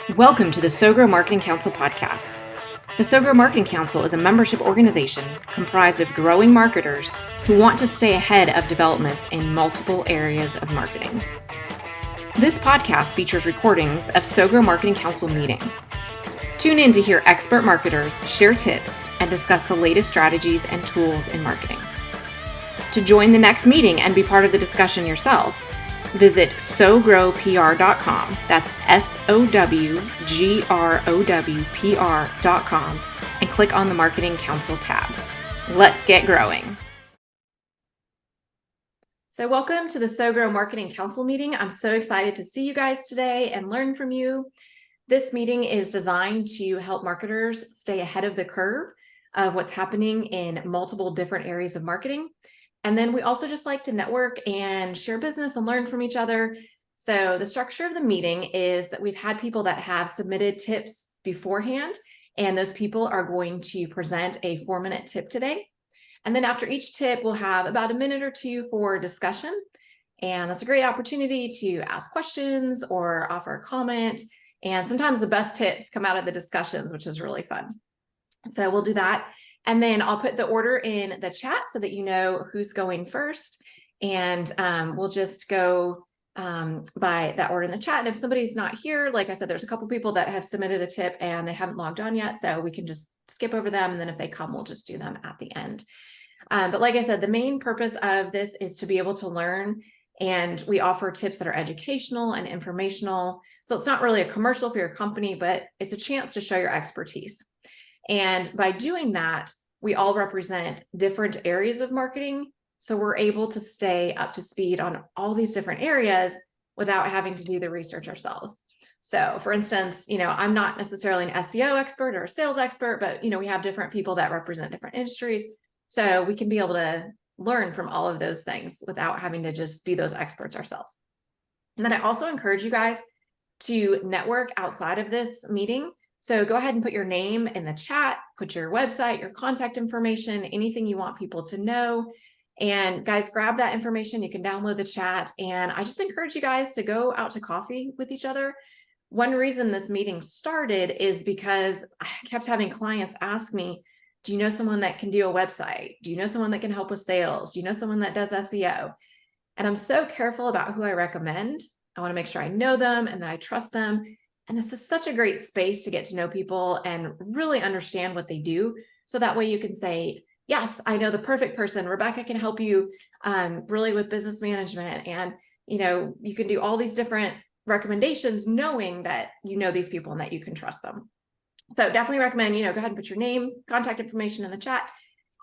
Welcome to the SowGrow Marketing Council podcast. The SowGrow Marketing Council is a membership organization comprised of growing marketers who want to stay ahead of developments in multiple areas of marketing. This podcast features recordings of SowGrow Marketing Council meetings. Tune in to hear expert marketers share tips and discuss the latest strategies and tools in marketing. To join the next meeting and be part of the discussion yourself, visit SowGrowPR.com. That's SowGrowPR.com and click on the Marketing Council tab. Let's get growing. So welcome to the SowGrow Marketing Council meeting. I'm so excited to see you guys today and learn from you. This meeting is designed to help marketers stay ahead of the curve of what's happening in multiple different areas of marketing. And then we also just like to network and share business and learn from each other. So the structure of the meeting is that we've had people that have submitted tips beforehand, and those people are going to present a 4-minute tip today. And then after each tip, we'll have about a minute or two for discussion. And that's a great opportunity to ask questions or offer a comment. And sometimes the best tips come out of the discussions, which is really fun. So we'll do that. And then I'll put the order in the chat so that you know who's going first. And we'll just go by that order in the chat. And if somebody's not here, like I said, there's a couple people that have submitted a tip and they haven't logged on yet. So we can just skip over them. And then if they come, we'll just do them at the end. But like I said, the main purpose of this is to be able to learn. And we offer tips that are educational and informational. So it's not really a commercial for your company, but it's a chance to show your expertise. And by doing that, we all represent different areas of marketing. So we're able to stay up to speed on all these different areas without having to do the research ourselves. So for instance, I'm not necessarily an SEO expert or a sales expert, but, we have different people that represent different industries. So we can be able to learn from all of those things without having to just be those experts ourselves. And then I also encourage you guys to network outside of this meeting. So go ahead and put your name in the chat, put your website, your contact information, anything you want people to know. And guys, grab that information. You can download the chat. And I just encourage you guys to go out to coffee with each other. One reason this meeting started is because I kept having clients ask me, do you know someone that can do a website? Do you know someone that can help with sales? Do you know someone that does SEO? And I'm so careful about who I recommend. I want to make sure I know them and that I trust them. And this is such a great space to get to know people and really understand what they do. So that way you can say, yes, I know the perfect person. Rebecca can help you really with business management. And, you can do all these different recommendations knowing that you know these people and that you can trust them. So definitely recommend, go ahead and put your name, contact information in the chat.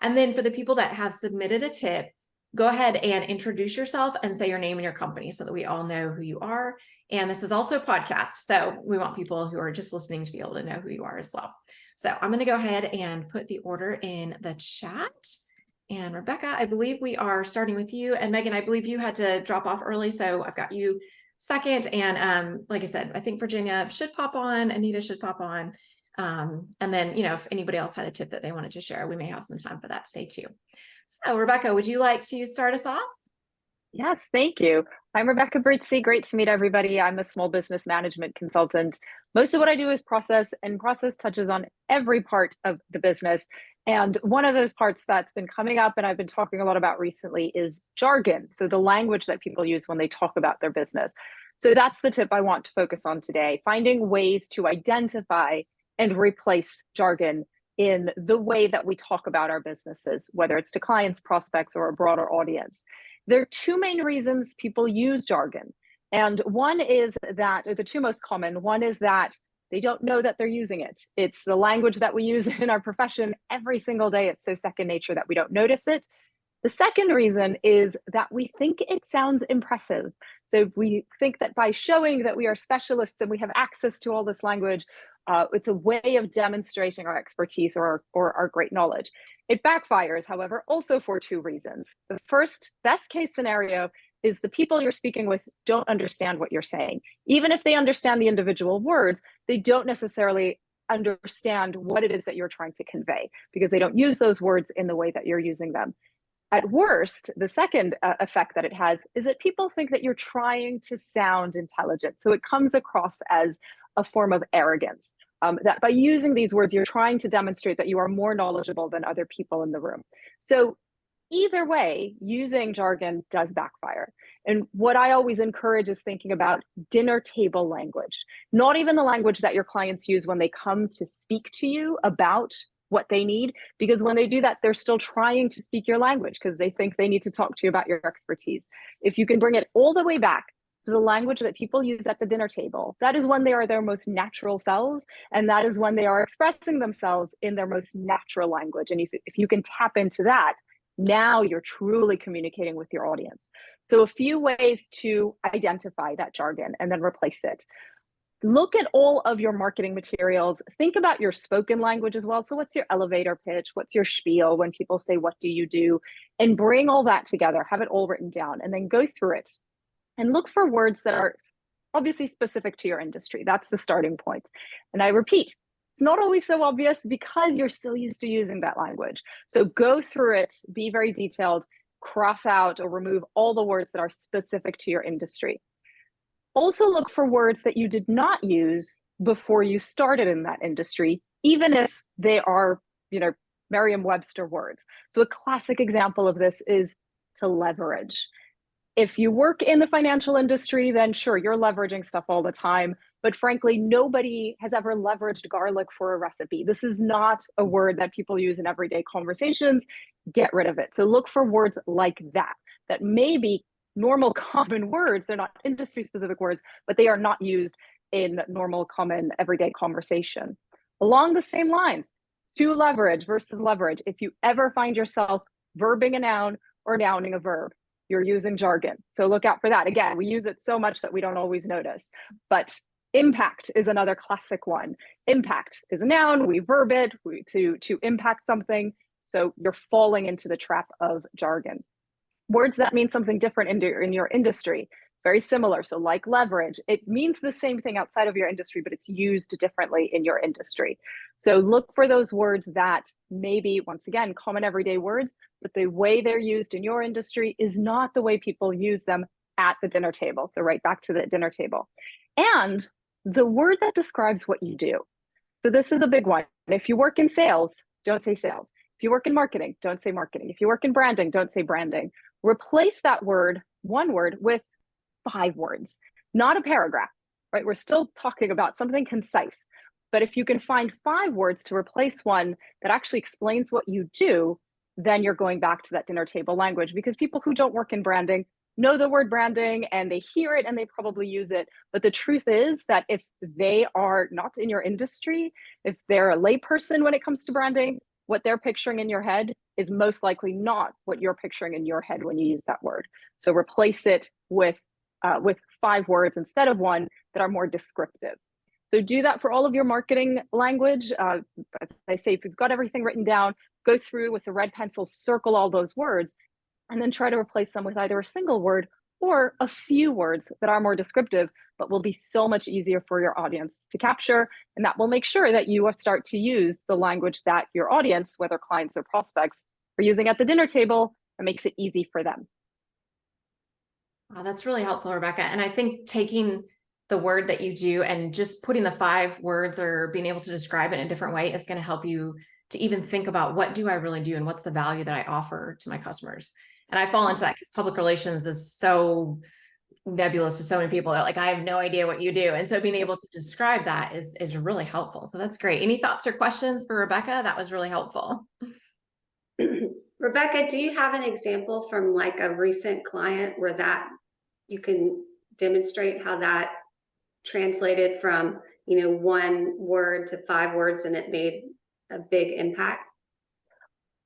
And then for the people that have submitted a tip, go ahead and introduce yourself and say your name and your company so that we all know who you are. And this is also a podcast, so we want people who are just listening to be able to know who you are as well. So I'm going to go ahead and put the order in the chat. And Rebecca, I believe we are starting with you. And Megan, I believe you had to drop off early, so I've got you second. And like I said, I think Virginia should pop on, Anita should pop on. And then, if anybody else had a tip that they wanted to share, we may have some time for that today too. So Rebecca, would you like to start us off? Yes, thank you. I'm Rebecca Brizi. Great to meet everybody. I'm a small business management consultant. Most of what I do is process, and process touches on every part of the business. And one of those parts that's been coming up and I've been talking a lot about recently is jargon. So the language that people use when they talk about their business. So that's the tip I want to focus on today, finding ways to identify and replace jargon in the way that we talk about our businesses, whether it's to clients, prospects, or a broader audience. There are two main reasons people use jargon. And one is that, or the two most common, one is that they don't know that they're using it. It's the language that we use in our profession every single day. It's so second nature that we don't notice it. The second reason is that we think it sounds impressive. So we think that by showing that we are specialists and we have access to all this language, it's a way of demonstrating our expertise or our great knowledge. It backfires, however, also for two reasons. The first, best case scenario, is the people you're speaking with don't understand what you're saying. Even if they understand the individual words, they don't necessarily understand what it is that you're trying to convey because they don't use those words in the way that you're using them. At worst, the second effect that it has is that people think that you're trying to sound intelligent. So it comes across as a form of arrogance. That by using these words, you're trying to demonstrate that you are more knowledgeable than other people in the room. So either way, using jargon does backfire. And what I always encourage is thinking about dinner table language, not even the language that your clients use when they come to speak to you about what they need, because when they do that, they're still trying to speak your language because they think they need to talk to you about your expertise. If you can bring it all the way back to the language that people use at the dinner table, that is when they are their most natural selves, and that is when they are expressing themselves in their most natural language. And if you can tap into that, now you're truly communicating with your audience. So a few ways to identify that jargon and then replace it. Look at all of your marketing materials. Think about your spoken language as well. So what's your elevator pitch? What's your spiel when people say, what do you do? And bring all that together, have it all written down, and then go through it and look for words that are obviously specific to your industry. That's the starting point. And I repeat, it's not always so obvious because you're so used to using that language. So go through it, be very detailed, cross out or remove all the words that are specific to your industry. Also look for words that you did not use before you started in that industry, even if they are, Merriam-Webster words. So a classic example of this is to leverage. If you work in the financial industry, then sure, you're leveraging stuff all the time. But frankly, nobody has ever leveraged garlic for a recipe. This is not a word that people use in everyday conversations. Get rid of it. So look for words like that may be normal common words. They're not industry specific words, but they are not used in normal common everyday conversation. Along the same lines, to leverage versus leverage. If you ever find yourself verbing a noun or nouning a verb, you're using jargon. So look out for that. Again, we use it so much that we don't always notice. But impact is another classic one. Impact is a noun, we verb it to impact something. So you're falling into the trap of jargon. Words that mean something different in your industry, very similar. So like leverage, it means the same thing outside of your industry, but it's used differently in your industry. So look for those words that maybe, once again, common everyday words, but the way they're used in your industry is not the way people use them at the dinner table. So right back to the dinner table. And the word that describes what you do. So this is a big one. If you work in sales, don't say sales. If you work in marketing, don't say marketing. If you work in branding, don't say branding. Replace that word, one word, with 5 words, not a paragraph, right? We're still talking about something concise. But if you can find 5 words to replace one that actually explains what you do, then you're going back to that dinner table language, because people who don't work in branding know the word branding and they hear it and they probably use it. But the truth is that if they are not in your industry, if they're a layperson when it comes to branding, what they're picturing in your head is most likely not what you're picturing in your head when you use that word. So replace it with 5 words instead of 1 that are more descriptive. So do that for all of your marketing language. As I say, if you've got everything written down, go through with a red pencil, circle all those words, and then try to replace them with either a single word or a few words that are more descriptive, but will be so much easier for your audience to capture. And that will make sure that you start to use the language that your audience, whether clients or prospects, are using at the dinner table, and makes it easy for them. Wow, that's really helpful, Rebecca. And I think taking the word that you do and just putting the 5 words or being able to describe it in a different way is going to help you to even think about, what do I really do and what's the value that I offer to my customers? And I fall into that because public relations is so nebulous to so many people. They're like, I have no idea what you do. And so being able to describe that is really helpful. So that's great. Any thoughts or questions for Rebecca? That was really helpful. Rebecca, do you have an example from like a recent client where that you can demonstrate how that translated from, 1 word to 5 words and it made a big impact?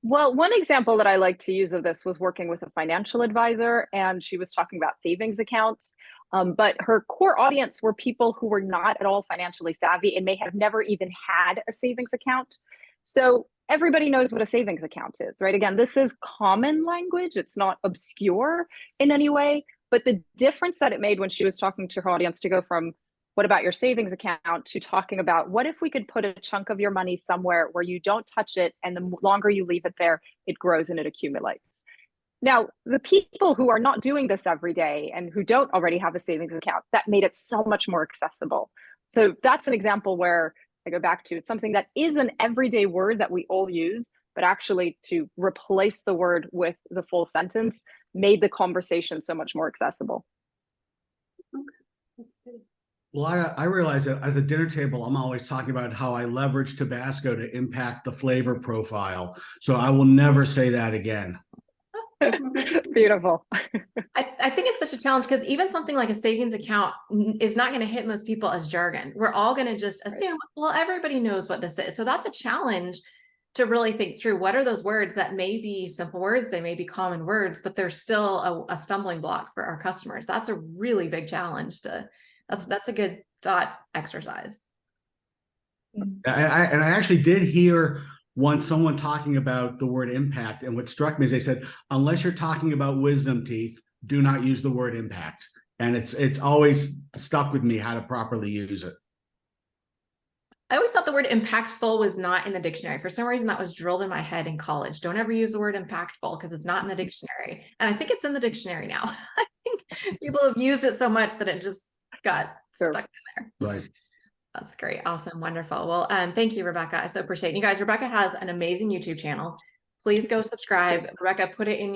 Well, one example that I like to use of this was working with a financial advisor, and she was talking about savings accounts. But her core audience were people who were not at all financially savvy and may have never even had a savings account. So everybody knows what a savings account is, right? Again, this is common language. It's not obscure in any way. But the difference that it made when she was talking to her audience to go from, what about your savings account, to talking about, what if we could put a chunk of your money somewhere where you don't touch it, and the longer you leave it there, it grows and it accumulates. Now, the people who are not doing this every day and who don't already have a savings account, that made it so much more accessible. So that's an example where I go back to, it's something that is an everyday word that we all use, but actually to replace the word with the full sentence made the conversation so much more accessible. Well, I realize that at the dinner table, I'm always talking about how I leverage Tabasco to impact the flavor profile. So I will never say that again. Beautiful. I think it's such a challenge because even something like a savings account is not going to hit most people as jargon. We're all going to just assume, well, everybody knows what this is. So that's a challenge to really think through what are those words that may be simple words, they may be common words, but they're still a stumbling block for our customers. That's a really big challenge that's a good thought exercise. I actually did hear once someone talking about the word impact, and what struck me is they said, unless you're talking about wisdom teeth, do not use the word impact. And it's always stuck with me how to properly use it. I always thought the word impactful was not in the dictionary. For some reason, that was drilled in my head in college. Don't ever use the word impactful because it's not in the dictionary. And I think it's in the dictionary now. I think people have used it so much that it just got stuck in there. Right. That's great. Awesome. Wonderful. Well, thank you, Rebecca. I so appreciate it. You guys, Rebecca has an amazing YouTube channel. Please go subscribe. Rebecca, put it in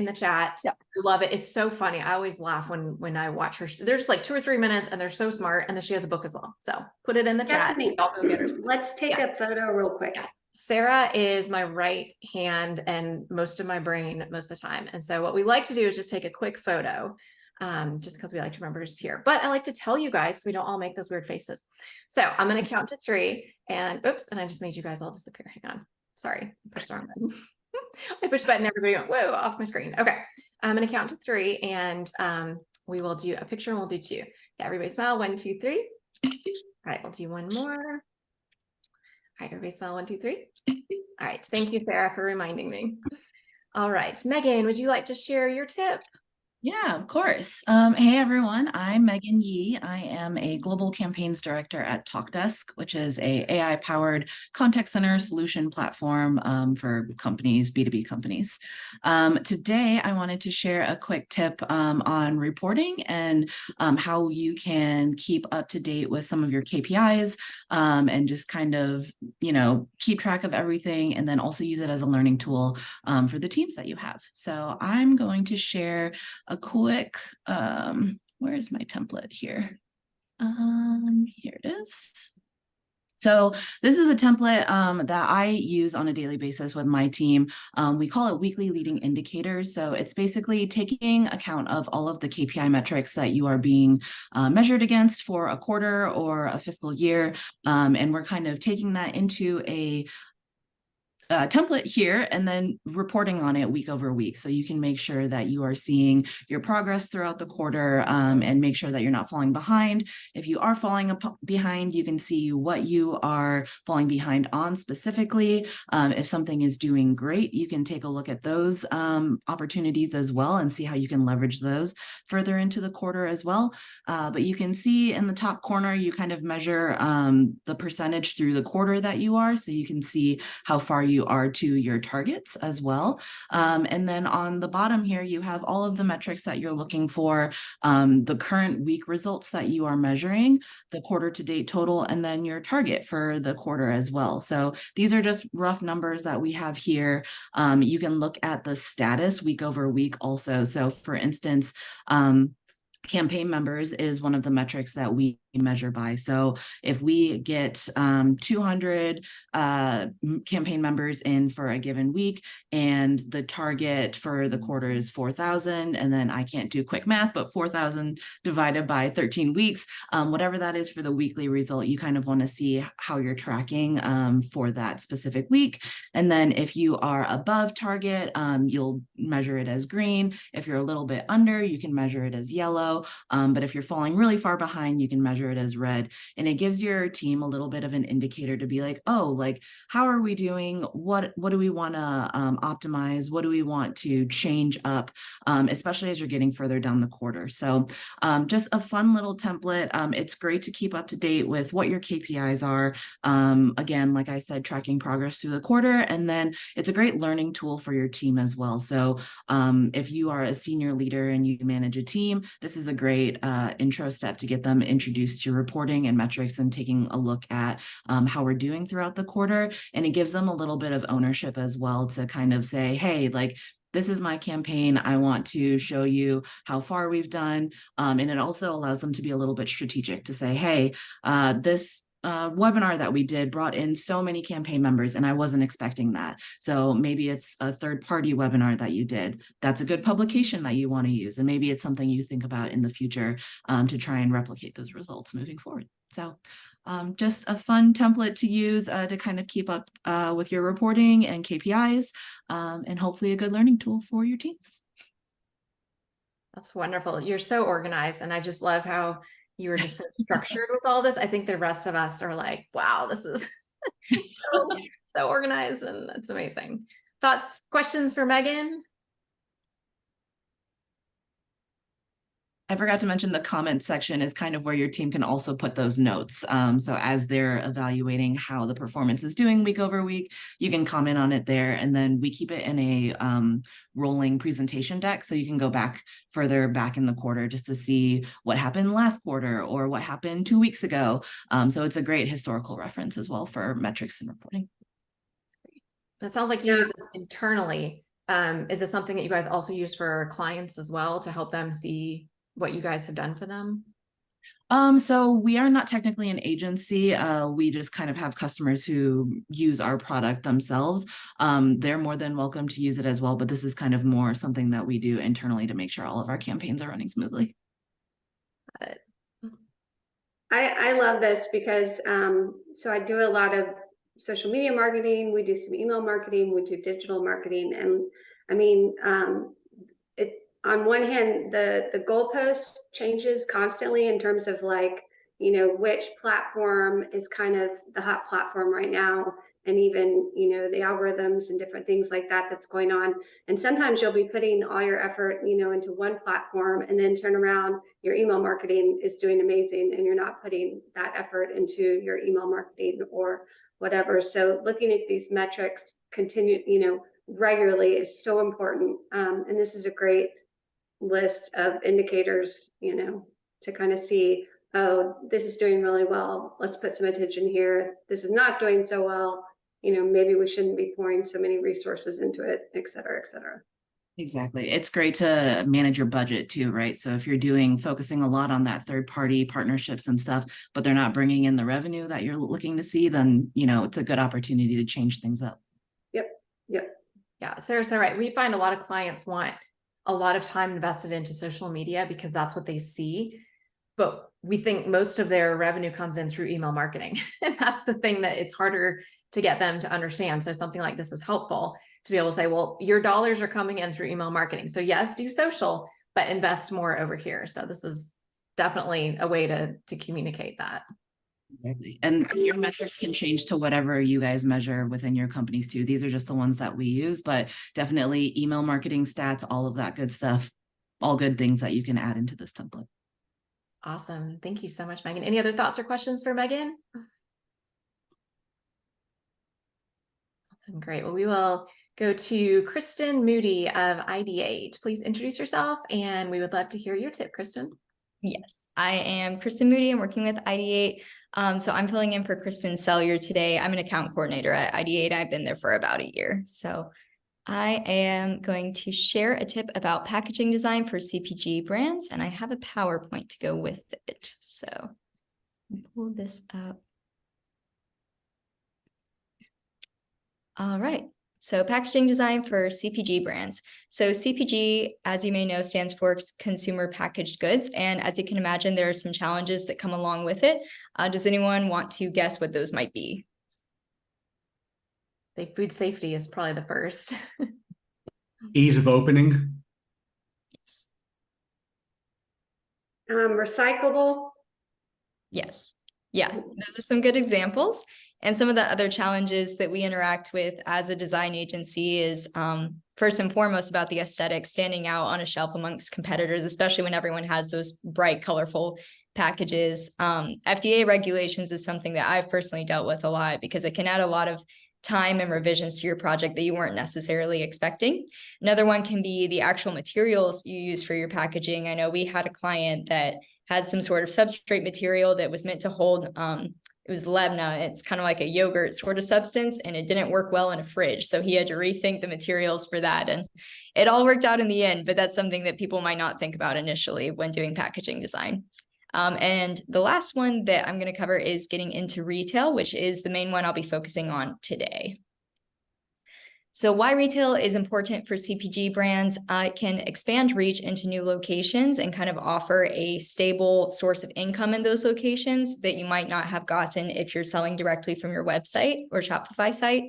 the chat. Yeah. I love it. It's so funny. I always laugh when I watch her. They're just like 2 or 3 minutes and they're so smart. And then she has a book as well. So put it in the chat. I'll go get her. Let's take a photo real quick. Yes. Sarah is my right hand and most of my brain most of the time. And so what we like to do is just take a quick photo. Just because we like to remember who's here. But I like to tell you guys so we don't all make those weird faces. So I'm going to count to 3 and oops, and I just made you guys all disappear. Hang on. Sorry, I pushed the wrong button. I pushed the button, everybody went, whoa, off my screen. Okay, I'm going to count to 3 and we will do a picture and we'll do 2. Yeah, everybody smile. 1, 2, 3. All right, we'll do one more. All right, everybody smile. 1, 2, 3. All right, thank you, Sarah, for reminding me. All right, Megan, would you like to share your tip? Yeah, of course. Hey, everyone. I'm Megan Yee. I am a Global Campaigns Director at Talkdesk, which is a AI-powered contact center solution platform for companies, B2B companies. Today, I wanted to share a quick tip on reporting and how you can keep up to date with some of your KPIs and just kind of, keep track of everything and then also use it as a learning tool for the teams that you have. So I'm going to share a quick, where is my template here? Here it is. So this is a template that I use on a daily basis with my team. We call it weekly leading indicators. So it's basically taking account of all of the KPI metrics that you are being measured against for a quarter or a fiscal year. And we're kind of taking that into a template here and then reporting on it week over week. So you can make sure that you are seeing your progress throughout the quarter and make sure that you're not falling behind. If you are falling behind, you can see what you are falling behind on specifically. If something is doing great, you can take a look at those opportunities as well and see how you can leverage those further into the quarter as well. But you can see in the top corner, you kind of measure the percentage through the quarter that you are. So you can see how far you are to your targets as well. And then on the bottom here, you have all of the metrics that you're looking for, the current week results that you are measuring, the quarter to date total, and then your target for the quarter as well. So these are just rough numbers that we have here. You can look at the status week over week also. So for instance, campaign members is one of the metrics that we measure by. So if we get 200 campaign members in for a given week and the target for the quarter is 4,000, and then I can't do quick math, but 4,000 divided by 13 weeks, whatever that is for the weekly result, you kind of want to see how you're tracking for that specific week. And then if you are above target, you'll measure it as green. If you're a little bit under, you can measure it as yellow. yellow. But if you're falling really far behind, you can measure it as red. And it gives your team a little bit of an indicator to be like, oh, like, how are we doing? What do we want to optimize? What do we want to change up, especially as you're getting further down the quarter? So just a fun little template. It's great to keep up to date with what your KPIs are. Again, like I said, tracking progress through the quarter. And then it's a great learning tool for your team as well. So if you are a senior leader and you manage a team, this is a great intro step to get them introduced to reporting and metrics and taking a look at how we're doing throughout the quarter. And it gives them a little bit of ownership as well to kind of say, hey, like, this is my campaign. I want to show you how far we've done. And it also allows them to be a little bit strategic to say, hey, this webinar that we did brought in so many campaign members and I wasn't expecting that. So maybe it's a third-party webinar that you did. That's a good publication that you want to use. And maybe it's something you think about in the future to try and replicate those results moving forward. So just a fun template to use to kind of keep up with your reporting and KPIs, and hopefully a good learning tool for your teams. That's wonderful. You're so organized. And I just love how you were just so structured with all this. I think the rest of us are like, wow, this is so organized, and it's amazing. Thoughts, questions for Megan? I forgot to mention the comment section is kind of where your team can also put those notes. So as they're evaluating how the performance is doing week over week, you can comment on it there. And then we keep it in a rolling presentation deck. So you can go back further back in the quarter just to see what happened last quarter or what happened 2 weeks ago. So it's a great historical reference as well for metrics and reporting. It sounds like you use this internally. Is this something that you guys also use for clients as well to help them see what you guys have done for them? So we are not technically an agency. We just kind of have customers who use our product themselves. They're more than welcome to use it as well, but this is kind of more something that we do internally to make sure all of our campaigns are running smoothly. I love this because so I do a lot of social media marketing. We do some email marketing. We do digital marketing. And I mean, on one hand, the goalpost changes constantly in terms of like, you know, which platform is kind of the hot platform right now. And even, you know, the algorithms and different things like that that's going on. And sometimes you'll be putting all your effort, you know, into one platform and then turn around, your email marketing is doing amazing and you're not putting that effort into your email marketing or whatever. So looking at these metrics regularly is so important. And this is a great list of indicators, you know, to kind of see, oh, this is doing really well. Let's put some attention here. This is not doing so well. You know, maybe we shouldn't be pouring so many resources into it, et cetera, et cetera. Exactly. It's great to manage your budget too, right? So if you're focusing a lot on that third-party partnerships and stuff, but they're not bringing in the revenue that you're looking to see, then, you know, it's a good opportunity to change things up. Yep. Yeah, Sarah's so right. We find a lot of clients want a lot of time invested into social media because that's what they see. But we think most of their revenue comes in through email marketing. And that's the thing that it's harder to get them to understand. So something like this is helpful to be able to say, well, your dollars are coming in through email marketing. So yes, do social, but invest more over here. So this is definitely a way to communicate that. Exactly. And your metrics can change to whatever you guys measure within your companies too. These are just the ones that we use, but definitely email marketing stats, all of that good stuff, all good things that you can add into this template. Awesome. Thank you so much, Megan. Any other thoughts or questions for Megan? Awesome. Great. Well, we will go to Kristen Moody of ID8. Please introduce yourself and we would love to hear your tip, Kristen. Yes, I am Kristen Moody. I'm working with ID8. So I'm filling in for Kristen Sellier today. I'm an account coordinator at ID8. I've been there for about a year. So I am going to share a tip about packaging design for CPG brands, and I have a PowerPoint to go with it. So pull this up. All right. So packaging design for CPG brands. So CPG, as you may know, stands for consumer packaged goods. And as you can imagine, there are some challenges that come along with it. Does anyone want to guess what those might be? Food safety is probably the first. Ease of opening. Yes. Recyclable. Yes. Yeah, those are some good examples. And some of the other challenges that we interact with as a design agency is first and foremost about the aesthetic, standing out on a shelf amongst competitors, especially when everyone has those bright, colorful packages. FDA regulations is something that I've personally dealt with a lot because it can add a lot of time and revisions to your project that you weren't necessarily expecting. Another one can be the actual materials you use for your packaging. I know we had a client that had some sort of substrate material that was meant to hold, it was Lebna. It's kind of like a yogurt sort of substance, and it didn't work well in a fridge. So he had to rethink the materials for that. And it all worked out in the end, but that's something that people might not think about initially when doing packaging design. And the last one that I'm going to cover is getting into retail, which is the main one I'll be focusing on today. So why retail is important for CPG brands, it can expand reach into new locations and kind of offer a stable source of income in those locations that you might not have gotten if you're selling directly from your website or Shopify site.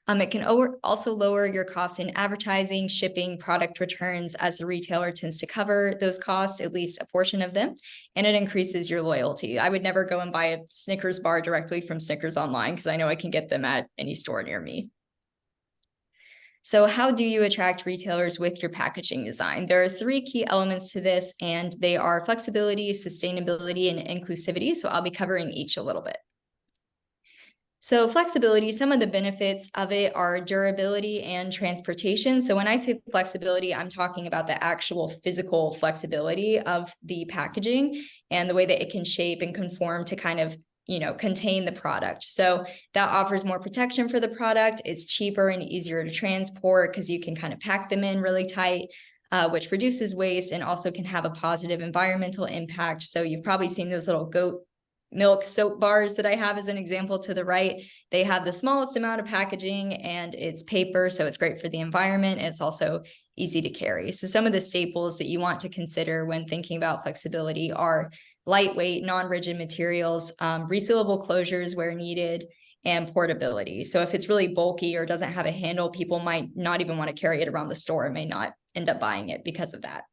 It can also lower your costs in advertising, shipping, product returns, as the retailer tends to cover those costs, at least a portion of them, and it increases your loyalty. I would never go and buy a Snickers bar directly from Snickers online because I know I can get them at any store near me. So how do you attract retailers with your packaging design? There are 3 key elements to this, and they are flexibility, sustainability, and inclusivity. So I'll be covering each a little bit. So flexibility, some of the benefits of it are durability and transportation. So when I say flexibility, I'm talking about the actual physical flexibility of the packaging and the way that it can shape and conform to kind of, contain the product. So that offers more protection for the product. It's cheaper and easier to transport because you can kind of pack them in really tight, which reduces waste and also can have a positive environmental impact. So you've probably seen those little goat milk soap bars that I have as an example to the right. They have the smallest amount of packaging and it's paper, so it's great for the environment. It's also easy to carry. So some of the staples that you want to consider when thinking about flexibility are lightweight, non-rigid materials, resealable closures where needed, and portability. So if it's really bulky or doesn't have a handle, people might not even want to carry it around the store and may not end up buying it because of that.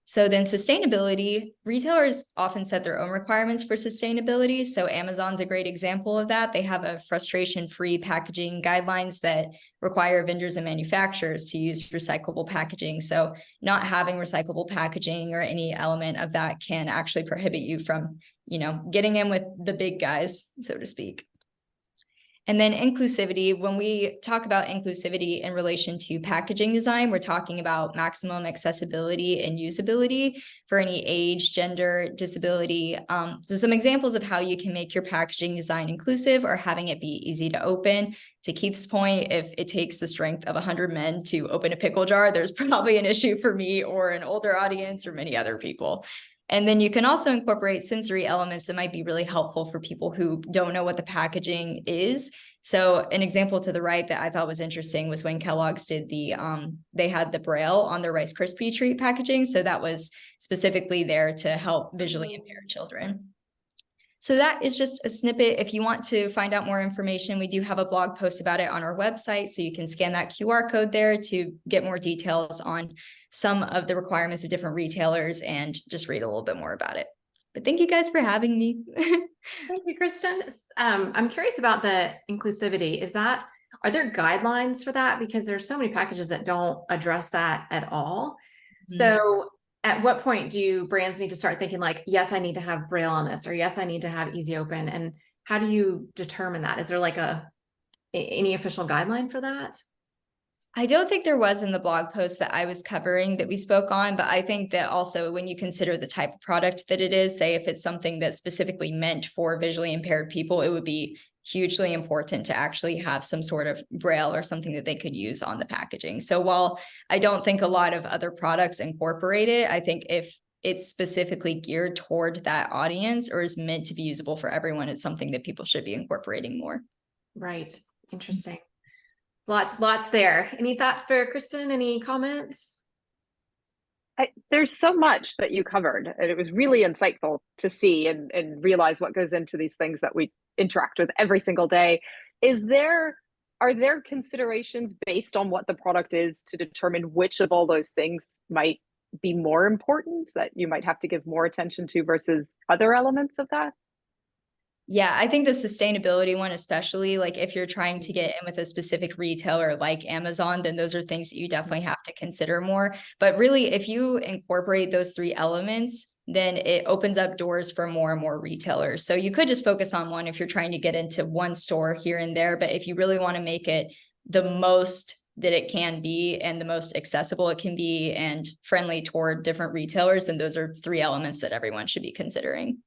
So then sustainability, retailers often set their own requirements for sustainability. So Amazon's a great example of that. They have a frustration-free packaging guidelines that require vendors and manufacturers to use recyclable packaging. So not having recyclable packaging or any element of that can actually prohibit you from, getting in with the big guys, so to speak. And then inclusivity, when we talk about inclusivity in relation to packaging design, we're talking about maximum accessibility and usability for any age, gender, disability. So some examples of how you can make your packaging design inclusive are having it be easy to open. To Keith's point, if it takes the strength of 100 men to open a pickle jar, there's probably an issue for me or an older audience or many other people. And then you can also incorporate sensory elements that might be really helpful for people who don't know what the packaging is. So an example to the right that I thought was interesting was when Kellogg's did they had the Braille on their Rice Krispie treat packaging. So that was specifically there to help visually impaired children. So that is just a snippet. If you want to find out more information, we do have a blog post about it on our website. So you can scan that QR code there to get more details on some of the requirements of different retailers and just read a little bit more about it. But thank you guys for having me. Thank you, Kristen. I'm curious about the inclusivity. Are there guidelines for that? Because there's so many packages that don't address that at all. Mm-hmm. So at what point do brands need to start thinking like, yes, I need to have Braille on this, or yes, I need to have easy open? And how do you determine that? Is there like any official guideline for that? I don't think there was in the blog post that I was covering that we spoke on, but I think that also when you consider the type of product that it is, say if it's something that's specifically meant for visually impaired people, it would be hugely important to actually have some sort of Braille or something that they could use on the packaging. So while I don't think a lot of other products incorporate it, I think if it's specifically geared toward that audience or is meant to be usable for everyone, it's something that people should be incorporating more. Right. Interesting. Lots there. Any thoughts for Kristen? Any comments? There's so much that you covered, and it was really insightful to see and realize what goes into these things that we interact with every single day. Are there considerations based on what the product is to determine which of all those things might be more important that you might have to give more attention to versus other elements of that? Yeah, I think the sustainability one, especially like if you're trying to get in with a specific retailer like Amazon, then those are things that you definitely have to consider more. But really, if you incorporate those three elements, then it opens up doors for more and more retailers. So you could just focus on one if you're trying to get into one store here and there. But if you really want to make it the most that it can be and the most accessible it can be and friendly toward different retailers, then those are three elements that everyone should be considering.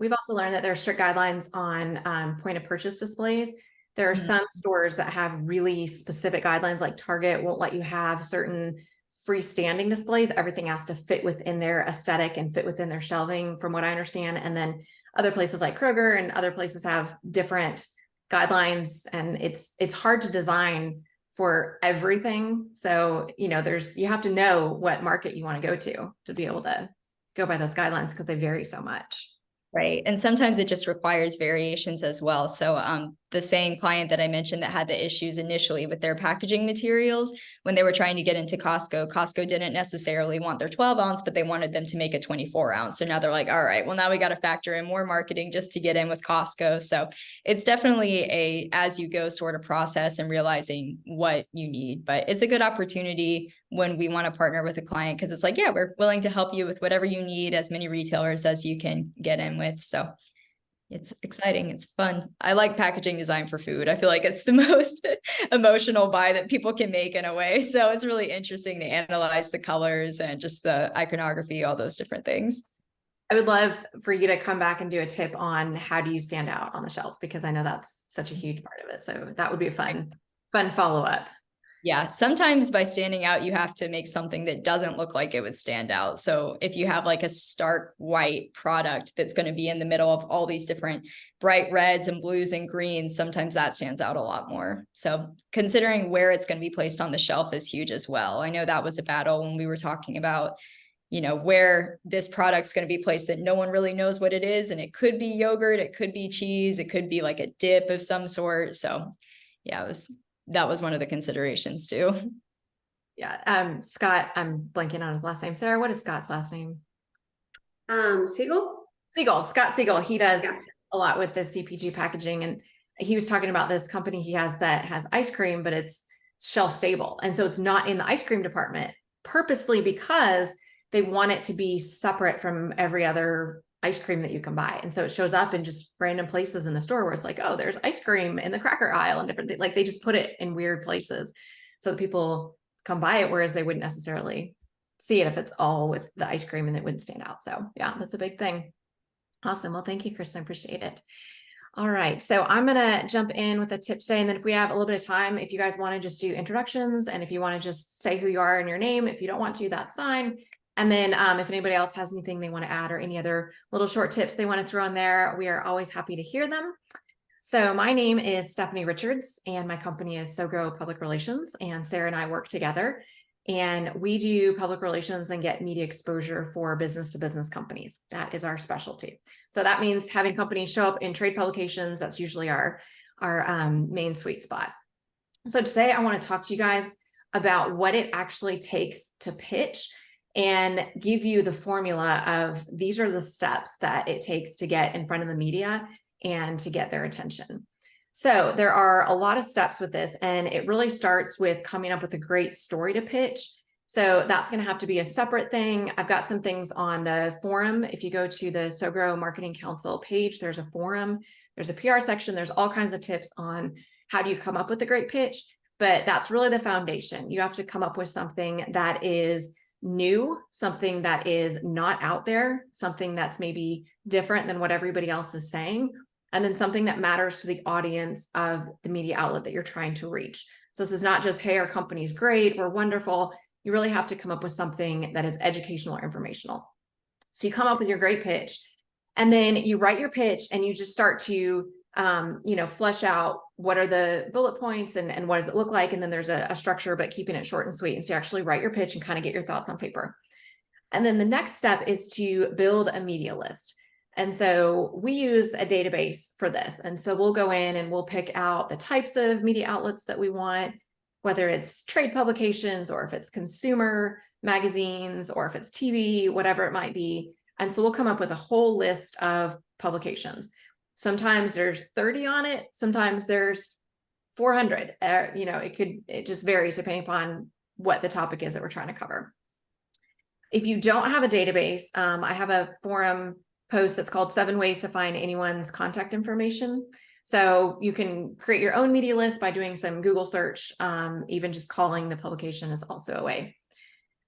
We've also learned that there are strict guidelines on point of purchase displays. There are some stores that have really specific guidelines, like Target won't let you have certain freestanding displays. Everything has to fit within their aesthetic and fit within their shelving, from what I understand. And then other places like Kroger and other places have different guidelines, and it's hard to design for everything. So, you have to know what market you want to go to be able to go by those guidelines, because they vary so much. Right. And sometimes it just requires variations as well. So the same client that I mentioned that had the issues initially with their packaging materials, when they were trying to get into Costco didn't necessarily want their 12 ounce, but they wanted them to make a 24 ounce. So now they're like, all right, well, now we got to factor in more marketing just to get in with Costco. So it's definitely a as you go sort of process and realizing what you need. But it's a good opportunity when we want to partner with a client, because it's like, yeah, we're willing to help you with whatever you need, as many retailers as you can get in with. So it's exciting. It's fun. I like packaging design for food. I feel like it's the most emotional buy that people can make in a way. So it's really interesting to analyze the colors and just the iconography, all those different things. I would love for you to come back and do a tip on how do you stand out on the shelf, because I know that's such a huge part of it. So that would be a fun follow-up. Yeah, sometimes by standing out, you have to make something that doesn't look like it would stand out. So if you have like a stark white product that's going to be in the middle of all these different bright reds and blues and greens, sometimes that stands out a lot more. So considering where it's going to be placed on the shelf is huge as well. I know that was a battle when we were talking about, where this product's going to be placed, that no one really knows what it is. And it could be yogurt, it could be cheese, it could be like a dip of some sort. So yeah, that was one of the considerations too. Yeah. Scott, I'm blanking on his last name. Sarah, what is Scott's last name? Scott Siegel. He does a lot with the CPG packaging. And he was talking about this company he has that has ice cream, but it's shelf stable. And so it's not in the ice cream department purposely, because they want it to be separate from every other ice cream that you can buy. And so it shows up in just random places in the store where it's like, oh, there's ice cream in the cracker aisle and different things. Like they just put it in weird places so that people come buy it, whereas they wouldn't necessarily see it if it's all with the ice cream and it wouldn't stand out. So yeah, that's a big thing. Awesome. Well, thank you, Kristen. Appreciate it. All right. So I'm going to jump in with a tip today. And then if we have a little bit of time, if you guys want to just do introductions, and if you want to just say who you are and your name, if you don't want to, that's fine. And then if anybody else has anything they want to add or any other little short tips they want to throw in there, we are always happy to hear them. So my name is Stephanie Richards, and my company is SowGrow Public Relations, and Sarah and I work together, and we do public relations and get media exposure for business to business companies. That is our specialty. So that means having companies show up in trade publications. That's usually our main sweet spot. So today I want to talk to you guys about what it actually takes to pitch, and give you the formula of these are the steps that it takes to get in front of the media and to get their attention. So there are a lot of steps with this, and it really starts with coming up with a great story to pitch. So that's going to have to be a separate thing. I've got some things on the forum. If you go to the SowGrow Marketing Council page, there's a forum, there's a PR section, there's all kinds of tips on how do you come up with a great pitch, but that's really the foundation. You have to come up with something that is new, something that is not out there, something that's maybe different than what everybody else is saying, and then something that matters to the audience of the media outlet that you're trying to reach. So this is not just, hey, our company's great, we're wonderful. You really have to come up with something that is educational or informational. So you come up with your great pitch, and then you write your pitch, and you just start to flesh out what are the bullet points and what does it look like. And then there's a structure, but keeping it short and sweet. And so you actually write your pitch and kind of get your thoughts on paper. And then the next step is to build a media list. And so we use a database for this. And so we'll go in and we'll pick out the types of media outlets that we want. whether it's trade publications or if it's consumer magazines or if it's TV, whatever it might be. And so we'll come up with a whole list of publications. Sometimes there's 30 on it. Sometimes there's 400. It just varies depending upon what the topic is that we're trying to cover. If you don't have a database, I have a forum post that's called 7 Ways to Find Anyone's Contact Information. So you can create your own media list by doing some Google search. Even just calling the publication is also a way.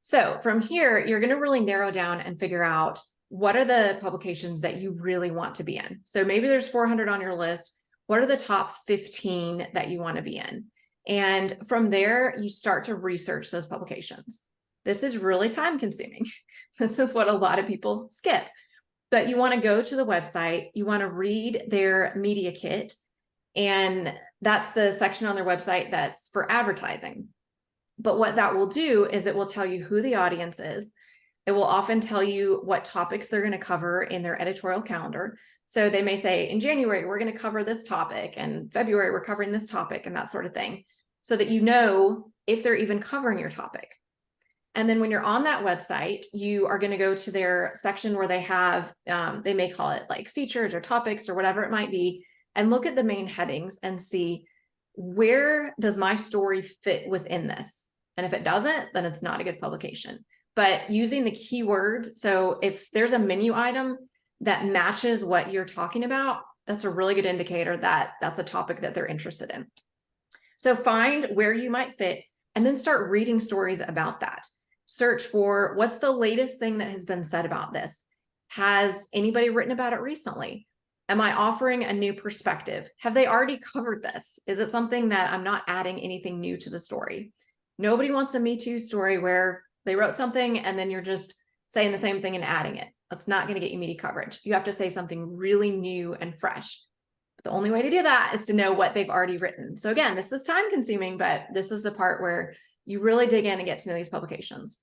So from here, you're going to really narrow down and figure out what are the publications that you really want to be in. So maybe there's 400 on your list. What are the top 15 that you want to be in? And from there, you start to research those publications. This is really time consuming. This is what a lot of people skip. But you want to go to the website, you want to read their media kit, and that's the section on their website that's for advertising. But what that will do is it will tell you who the audience is. It will often tell you what topics they're going to cover in their editorial calendar. So they may say, in January, we're going to cover this topic, and February, we're covering this topic, and that sort of thing, so that you know if they're even covering your topic. And then when you're on that website, you are going to go to their section where they have, they may call it like features or topics or whatever it might be, and look at the main headings and see, where does my story fit within this? And if it doesn't, then it's not a good publication. But using the keywords, so if there's a menu item that matches what you're talking about, that's a really good indicator that that's a topic that they're interested in. So find where you might fit and then start reading stories about that. Search for what's the latest thing that has been said about this. Has anybody written about it recently? Am I offering a new perspective? Have they already covered this? Is it something that I'm not adding anything new to the story? Nobody wants a Me Too story where they wrote something and then you're just saying the same thing and adding it. That's not going to get you media coverage. You have to say something really new and fresh. But the only way to do that is to know what they've already written. So again, this is time consuming, but this is the part where you really dig in and get to know these publications.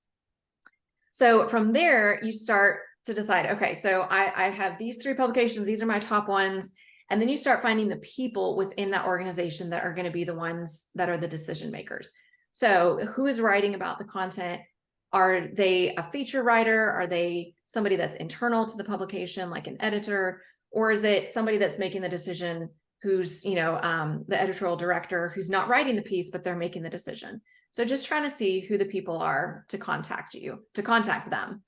So from there, you start to decide, okay, so I have these 3 publications. These are my top ones. And then you start finding the people within that organization that are going to be the ones that are the decision makers. So who is writing about the content? Are they a feature writer? Are they somebody that's internal to the publication, like an editor? Or is it somebody that's making the decision who's, the editorial director who's not writing the piece, but they're making the decision? So just trying to see who the people are to contact them.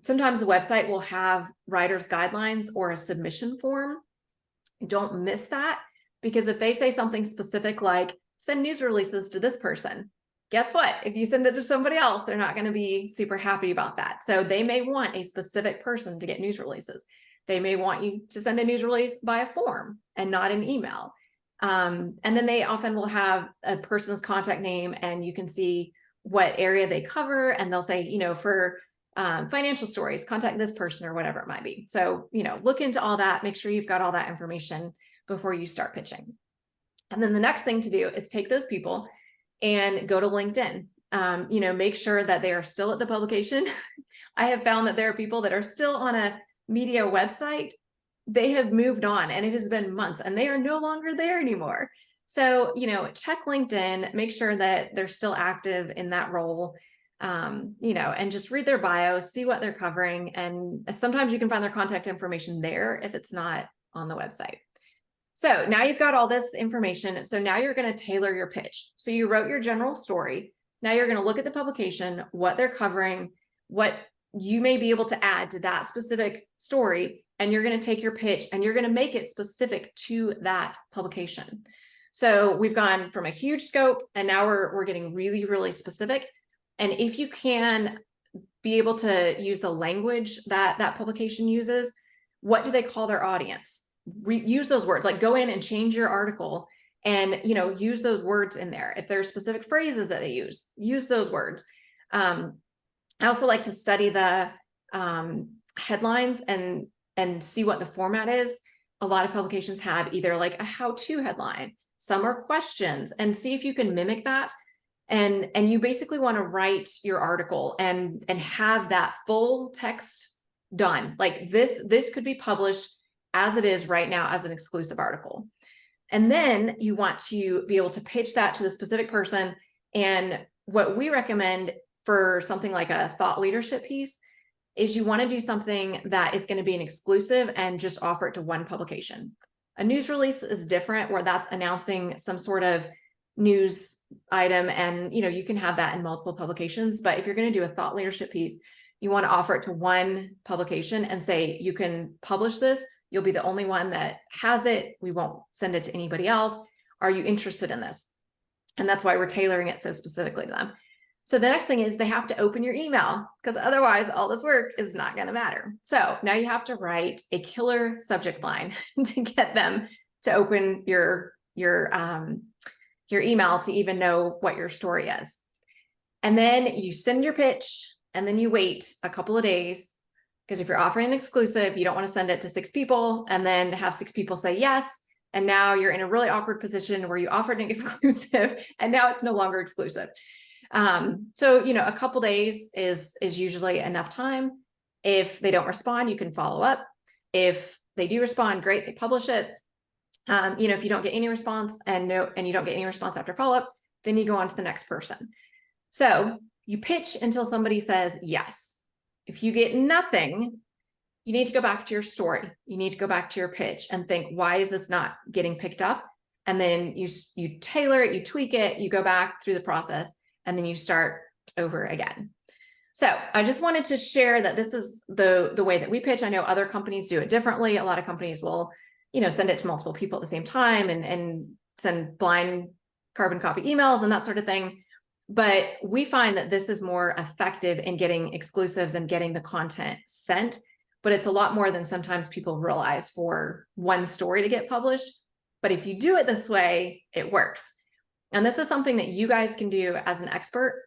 Sometimes the website will have writer's guidelines or a submission form. Don't miss that, because if they say something specific like send news releases to this person, guess what? If you send it to somebody else, they're not going to be super happy about that. So they may want a specific person to get news releases. They may want you to send a news release by a form and not an email. And then they often will have a person's contact name, and you can see what area they cover, and they'll say, for financial stories, contact this person or whatever it might be. So, look into all that, make sure you've got all that information before you start pitching. And then the next thing to do is take those people and go to LinkedIn. Make sure that they are still at the publication. I have found that there are people that are still on a media website. They have moved on and it has been months and they are no longer there anymore. So, check LinkedIn, make sure that they're still active in that role, and just read their bio, see what they're covering. And sometimes you can find their contact information there if it's not on the website. So now you've got all this information. So now you're going to tailor your pitch. So you wrote your general story. Now you're going to look at the publication, what they're covering, what you may be able to add to that specific story. And you're going to take your pitch and you're going to make it specific to that publication. So we've gone from a huge scope and now we're getting really, really specific. And if you can be able to use the language that that publication uses, what do they call their audience? Use those words, like go in and change your article and, use those words in there. If there's specific phrases that they use those words. I also like to study the headlines and see what the format is. A lot of publications have either like a how-to headline, some are questions, and see if you can mimic that. And you basically want to write your article and have that full text done. Like this could be published as it is right now as an exclusive article. And then you want to be able to pitch that to the specific person. And what we recommend for something like a thought leadership piece is you want to do something that is going to be an exclusive and just offer it to one publication. A news release is different, where that's announcing some sort of news item, and you can have that in multiple publications. But if you're going to do a thought leadership piece, you want to offer it to one publication and say, you can publish this. You'll be the only one that has it. We won't send it to anybody else. Are you interested in this? And that's why we're tailoring it so specifically to them. So the next thing is they have to open your email, because otherwise all this work is not going to matter. So now you have to write a killer subject line to get them to open your email to even know what your story is. And then you send your pitch, and then you wait a couple of days, because if you're offering an exclusive, you don't want to send it to 6 people and then have 6 people say yes. And now you're in a really awkward position where you offered an exclusive and now it's no longer exclusive. So, a couple days is usually enough time. If they don't respond, you can follow up. If they do respond, great, they publish it. If you don't get any response and you don't get any response after follow-up, then you go on to the next person. So you pitch until somebody says yes. If you get nothing, you need to go back to your story. You need to go back to your pitch and think, why is this not getting picked up? And then you tailor it, you tweak it, you go back through the process, and then you start over again. So I just wanted to share that this is the way that we pitch. I know other companies do it differently. A lot of companies will, send it to multiple people at the same time and send blind carbon copy emails and that sort of thing. But we find that this is more effective in getting exclusives and getting the content sent. But it's a lot more than sometimes people realize for one story to get published. But if you do it this way, it works. And this is something that you guys can do as an expert.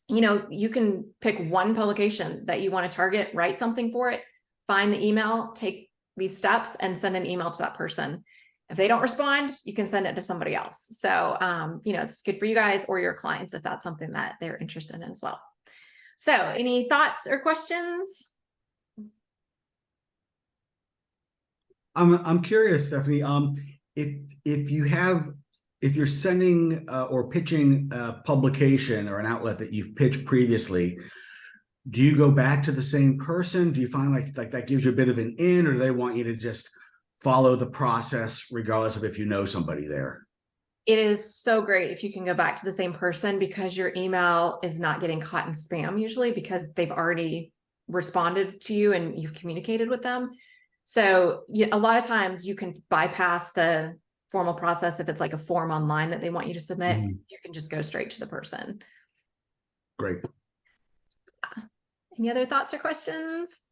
You can pick one publication that you want to target, write something for it, find the email, take these steps, and send an email to that person. If they don't respond, you can send it to somebody else. So, it's good for you guys or your clients if that's something that they're interested in as well. So any thoughts or questions? I'm curious, Stephanie, if you're sending or pitching a publication or an outlet that you've pitched previously, do you go back to the same person? Do you find like that gives you a bit of an in, or do they want you to just follow the process regardless of if you know somebody there? It is so great if you can go back to the same person, because your email is not getting caught in spam usually, because they've already responded to you and you've communicated with them. So a lot of times you can bypass the formal process. If it's like a form online that they want you to submit, you can just go straight to the person. Great. Any other thoughts or questions?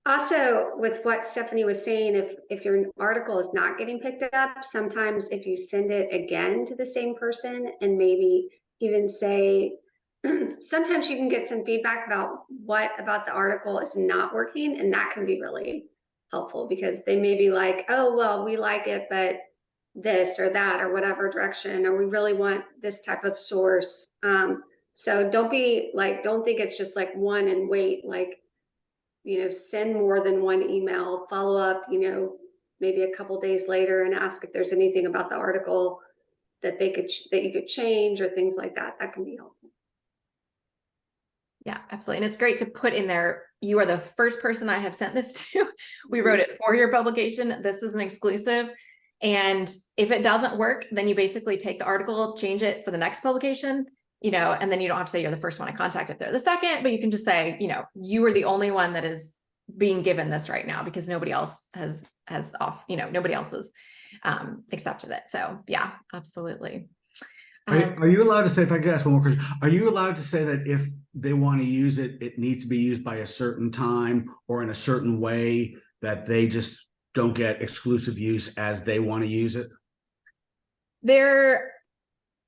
Also, with what Stephanie was saying, if your article is not getting picked up, sometimes if you send it again to the same person and maybe even say, sometimes you can get some feedback about what about the article is not working, and that can be really helpful, because they may be like, oh, well, we like it, but this or that or whatever direction, or we really want this type of source. So don't think it's just like one and wait, send more than one email, follow up, maybe a couple days later and ask if there's anything about the article that you could change or things like that. That can be helpful. Yeah, absolutely. And it's great to put in there, you are the first person I have sent this to. We wrote it for your publication. This is an exclusive. And if it doesn't work, then you basically take the article, change it for the next publication, and then you don't have to say you're the first one I contact if they're the second, but you can just say, you are the only one that is being given this right now, because nobody else has nobody else has accepted it. So yeah, absolutely. Are you allowed to say, if I could ask one more question, are you allowed to say that if they want to use it, it needs to be used by a certain time or in a certain way, that they just don't get exclusive use as they want to use it?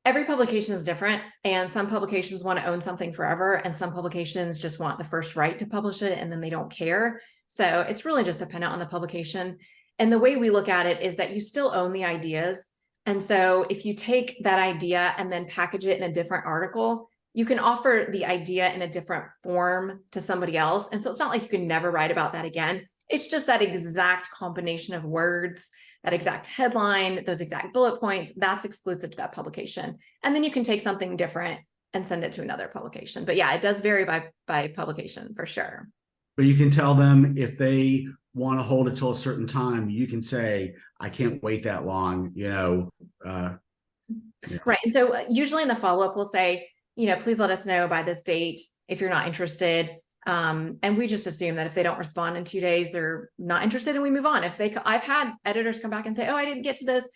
Every publication is different, and some publications want to own something forever, and some publications just want the first right to publish it, and then they don't care. So it's really just dependent on the publication. And the way we look at it is that you still own the ideas. And so if you take that idea and then package it in a different article, you can offer the idea in a different form to somebody else. And so it's not like you can never write about that again. It's just that exact combination of words that exact headline, those exact bullet points, that's exclusive to that publication. And then you can take something different and send it to another publication. But yeah, it does vary by publication for sure. But you can tell them if they want to hold it till a certain time, you can say, I can't wait that long, Yeah. Right. And so usually in the follow-up, we'll say, please let us know by this date if you're not interested. And we just assume that if they don't respond in 2 days, they're not interested and we move on. I've had editors come back and say, oh, I didn't get to this.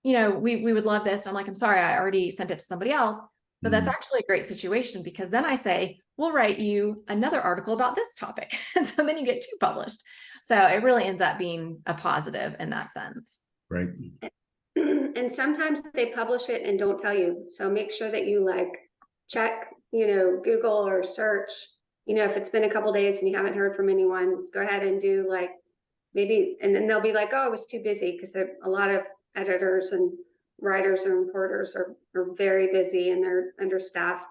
We would love this. And I'm like, I'm sorry, I already sent it to somebody else. But that's actually a great situation, because then I say, we'll write you another article about this topic. And so then you get 2 published. So it really ends up being a positive in that sense. Right. And sometimes they publish it and don't tell you. So make sure that you check, Google or search, if it's been a couple days and you haven't heard from anyone, go ahead and do maybe, and then they'll be like, oh, I was too busy, because a lot of editors and writers and reporters are very busy and they're understaffed,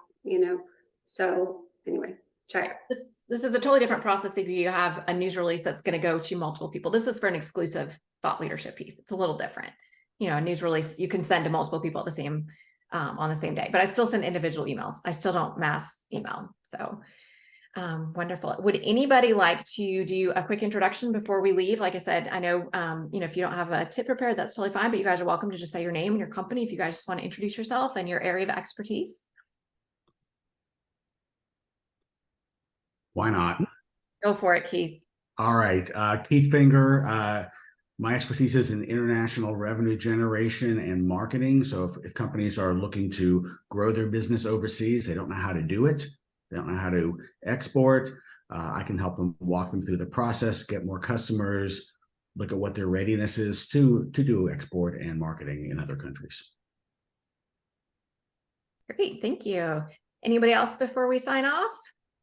so anyway, check. This is a totally different process if you have a news release that's going to go to multiple people. This is for an exclusive thought leadership piece. It's a little different. A news release you can send to multiple people at the same on the same day, but I still send individual emails. I still don't mass email. So wonderful. Would anybody like to do a quick introduction before we leave? Like I said, I know, if you don't have a tip prepared, that's totally fine, but you guys are welcome to just say your name and your company if you guys just want to introduce yourself and your area of expertise. Why not? Go for it, Keith. All right. Keith Finger. My expertise is in international revenue generation and marketing. So if companies are looking to grow their business overseas, they don't know how to do it, they don't know how to export, I can help them, walk them through the process, get more customers, look at what their readiness is to do export and marketing in other countries. Great, thank you. Anybody else before we sign off?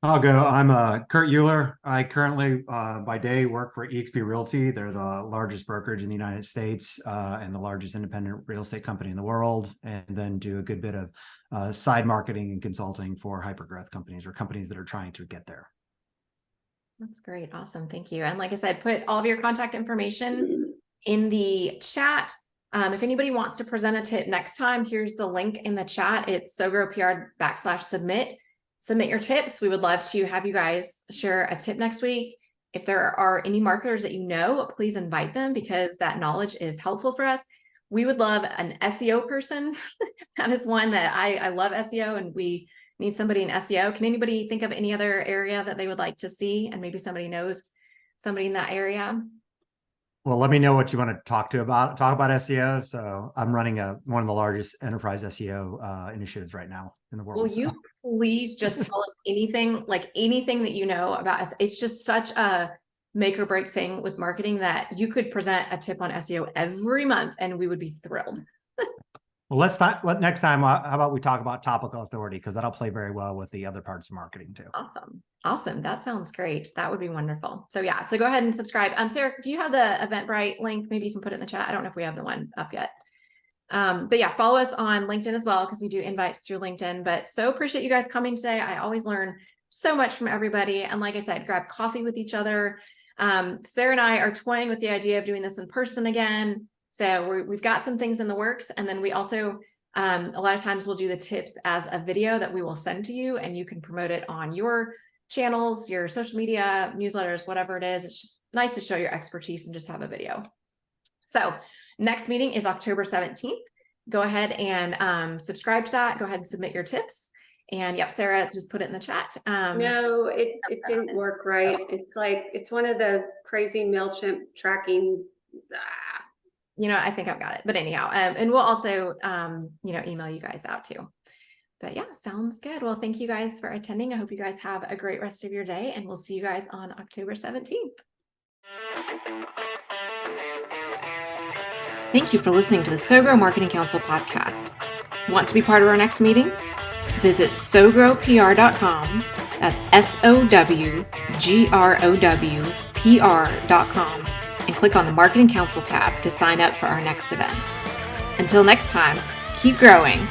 I'll go. I'm Kurt Uhlir. I currently, by day, work for eXp Realty. They're the largest brokerage in the United States and the largest independent real estate company in the world, and then do a good bit of side marketing and consulting for hypergrowth companies or companies that are trying to get there. That's great. Awesome. Thank you. And like I said, put all of your contact information in the chat. If anybody wants to present a tip next time, here's the link in the chat. It's SowGrow.PR/submit. Submit your tips. We would love to have you guys share a tip next week. If there are any marketers that you know, please invite them, because that knowledge is helpful for us. We would love an SEO person. That is one that I love SEO, and we need somebody in SEO. Can anybody think of any other area that they would like to see? And maybe somebody knows somebody in that area. Well, let me know what you want to talk about SEO. So I'm running one of the largest enterprise SEO initiatives right now in the world. Will you please just tell us anything that you know about us? It's just such a make or break thing with marketing that you could present a tip on SEO every month and we would be thrilled. Well, next time, how about we talk about topical authority, because that'll play very well with the other parts of marketing too. Awesome. That sounds great. That would be wonderful. So yeah, so go ahead and subscribe. Sarah, do you have the Eventbrite link? Maybe you can put it in the chat. I don't know if we have the one up yet. But yeah, follow us on LinkedIn as well, because we do invites through LinkedIn. But so appreciate you guys coming today. I always learn so much from everybody. And like I said, grab coffee with each other. Sarah and I are toying with the idea of doing this in person again. So we've got some things in the works. And then we also, a lot of times we'll do the tips as a video that we will send to you, and you can promote it on your channels, your social media, newsletters, whatever it is. It's just nice to show your expertise and just have a video. So next meeting is October 17th. Go ahead and subscribe to that. Go ahead and submit your tips. And yep, Sarah just put it in the chat. No, it didn't work right. It's one of the crazy MailChimp tracking. I think I've got it, but anyhow, and we'll also, email you guys out too. But yeah, sounds good. Well, thank you guys for attending. I hope you guys have a great rest of your day, and we'll see you guys on October 17th. Thank you for listening to the SowGrow Marketing Council podcast. Want to be part of our next meeting? Visit SowGrowPR.com. That's SowGrowPR.com. and click on the Marketing Council tab to sign up for our next event. Until next time, keep growing.